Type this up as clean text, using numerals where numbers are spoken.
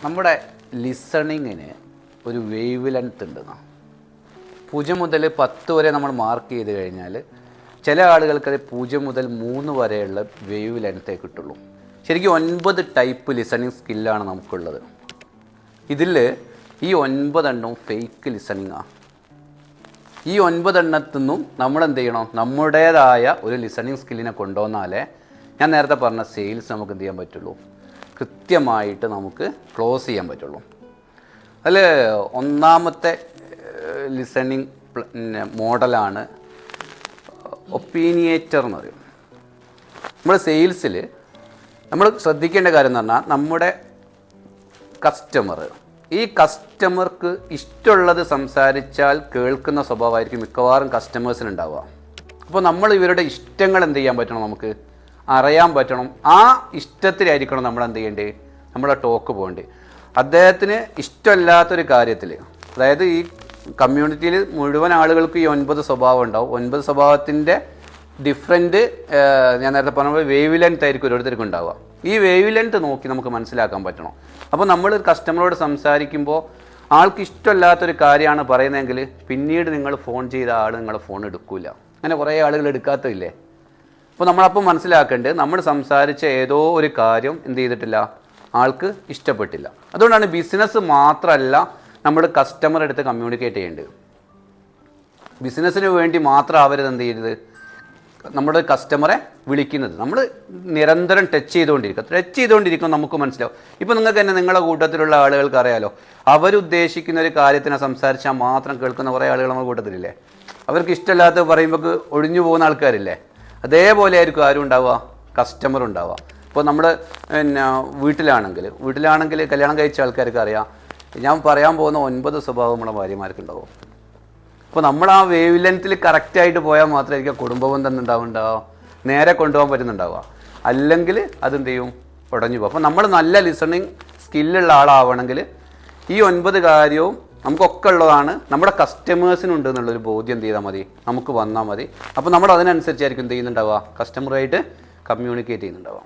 നമ്മുടെ ലിസണിങ്ങിന് ഒരു wave length ഉണ്ട്. 0 മുതൽ 10 വരെ നമ്മൾ മാർക്ക് ചെയ്ത് കഴിഞ്ഞാൽ ചില ആളുകൾക്കത് 0 മുതൽ 3 വരെയുള്ള വേവ് ലെങ്ത്തേ കിട്ടുള്ളൂ. ശരിക്കും 9 ടൈപ്പ് ലിസണിങ് സ്കില്ലാണ് നമുക്കുള്ളത്. ഇതിൽ ഈ 9 എണ്ണവും ഫേക്ക് ലിസണിങ്ങാണ്. ഈ 9 എണ്ണത്തിൽ നിന്നും നമ്മൾ എന്ത് ചെയ്യണം? നമ്മുടേതായ ഒരു ലിസണിങ് സ്കില്ലിനെ കൊണ്ടുവന്നാലേ ഞാൻ നേരത്തെ പറഞ്ഞ സെയിൽസ് നമുക്ക് എന്ത് ചെയ്യാൻ പറ്റുള്ളൂ, കൃത്യമായിട്ട് നമുക്ക് ക്ലോസ് ചെയ്യാൻ പറ്റുള്ളൂ. അതിൽ ഒന്നാമത്തെ ലിസണിങ് മോഡലാണ് ഒപ്പീനിയേറ്റർ എന്ന് പറയും. നമ്മൾ സെയിൽസിൽ നമ്മൾ ശ്രദ്ധിക്കേണ്ട കാര്യം എന്ന് പറഞ്ഞാൽ നമ്മുടെ കസ്റ്റമർ, ഈ കസ്റ്റമർക്ക് ഇഷ്ടമുള്ളത് സംസാരിച്ചാൽ കേൾക്കുന്ന സ്വഭാവമായിരിക്കും മിക്കവാറും കസ്റ്റമേഴ്സിനുണ്ടാവുക. അപ്പോൾ നമ്മൾ ഇവരുടെ ഇഷ്ടങ്ങൾ എന്ത് ചെയ്യാൻ പറ്റണം, നമുക്ക് അറിയാൻ പറ്റണം. ആ ഇഷ്ടത്തിലായിരിക്കണം നമ്മൾ എന്ത് ചെയ്യേണ്ടത്, നമ്മുടെ ടോക്ക് പോകേണ്ടത്. അദ്ദേഹത്തിന് ഇഷ്ടമല്ലാത്തൊരു കാര്യത്തിൽ, അതായത് ഈ കമ്മ്യൂണിറ്റിയിൽ മുഴുവൻ ആളുകൾക്ക് ഈ 9 സ്വഭാവം ഉണ്ടാവും. 9 സ്വഭാവത്തിൻ്റെ ഡിഫറെൻറ്റ് ഞാൻ നേരത്തെ പറഞ്ഞ വേവ് ലെങ്ത് ആയിരിക്കും ഓരോരുത്തർക്കും ഉണ്ടാവുക. ഈ വേവ് ലെങ്ത് നോക്കി നമുക്ക് മനസ്സിലാക്കാൻ പറ്റണം. അപ്പോൾ നമ്മൾ കസ്റ്റമറോട് സംസാരിക്കുമ്പോൾ ആൾക്ക് ഇഷ്ടമല്ലാത്തൊരു കാര്യമാണ് പറയുന്നതെങ്കിൽ പിന്നീട് നിങ്ങൾ ഫോൺ ചെയ്ത ആൾ നിങ്ങളുടെ ഫോൺ എടുക്കില്ല. അങ്ങനെ കുറേ ആളുകൾ എടുക്കാത്തതില്ലേ. അപ്പോൾ നമ്മളപ്പോൾ മനസ്സിലാക്കേണ്ടത് നമ്മൾ സംസാരിച്ച ഏതോ ഒരു കാര്യം എന്ത് ചെയ്തിട്ടില്ല, ആൾക്ക് ഇഷ്ടപ്പെട്ടില്ല. അതുകൊണ്ടാണ് ബിസിനസ് മാത്രമല്ല നമ്മൾ കസ്റ്റമർ എടുത്ത് കമ്മ്യൂണിക്കേറ്റ് ചെയ്യേണ്ടത്. ബിസിനസ്സിന് വേണ്ടി മാത്രം അവരത് എന്ത് ചെയ്യരുത്, നമ്മുടെ കസ്റ്റമറെ വിളിക്കുന്നത്. നമ്മൾ നിരന്തരം ടച്ച് ചെയ്തുകൊണ്ടിരിക്കും നമുക്ക് മനസ്സിലാവും. ഇപ്പോൾ നിങ്ങൾക്ക് തന്നെ നിങ്ങളുടെ കൂട്ടത്തിലുള്ള ആളുകൾക്ക് അറിയാലോ, അവരുദ്ദേശിക്കുന്ന ഒരു കാര്യത്തിനെ സംസാരിച്ചാൽ മാത്രം കേൾക്കുന്ന കുറേ ആളുകൾ നമ്മുടെ കൂട്ടത്തിലില്ലേ. അവർക്ക് ഇഷ്ടമില്ലാത്ത പറയുമ്പോൾ ഒഴിഞ്ഞു പോകുന്ന ആൾക്കാരില്ലേ. അതേപോലെ ആയിരിക്കും ആരും ഉണ്ടാവുക, കസ്റ്റമർ ഉണ്ടാവുക. ഇപ്പോൾ നമ്മൾ പിന്നെ വീട്ടിലാണെങ്കിൽ കല്യാണം കഴിച്ച ആൾക്കാർക്ക് അറിയാം, ഞാൻ പറയാൻ പോകുന്ന 9 സ്വഭാവം നമ്മുടെ ഭാര്യമാർക്ക് ഉണ്ടാവും. അപ്പോൾ നമ്മൾ ആ വേവ് ലെങ്ത്തിൽ കറക്റ്റായിട്ട് പോയാൽ മാത്രമായിരിക്കും കുടുംബബന്ധം ഉണ്ടാവുക, നേരെ കൊണ്ടുപോകാൻ പറ്റുന്നുണ്ടാവുക. അല്ലെങ്കിൽ അതെന്ത് ചെയ്യും, ഉടഞ്ഞു പോകും. അപ്പോൾ നമ്മൾ നല്ല ലിസണിങ് സ്കില്ലുള്ള ആളാവണമെങ്കിൽ ഈ 9 കാര്യവും നമുക്കൊക്കെ ഉള്ളതാണ്, നമ്മുടെ കസ്റ്റമേഴ്സിനുണ്ട് എന്നുള്ളൊരു ബോധ്യം എന്ത് ചെയ്താൽ മതി, നമുക്ക് വന്നാൽ മതി. അപ്പോൾ നമ്മൾ അതിനനുസരിച്ചായിരിക്കും എന്ത് ചെയ്യുന്നുണ്ടാവുക, കസ്റ്റമറുമായിട്ട് കമ്മ്യൂണിക്കേറ്റ് ചെയ്യുന്നുണ്ടാവുക.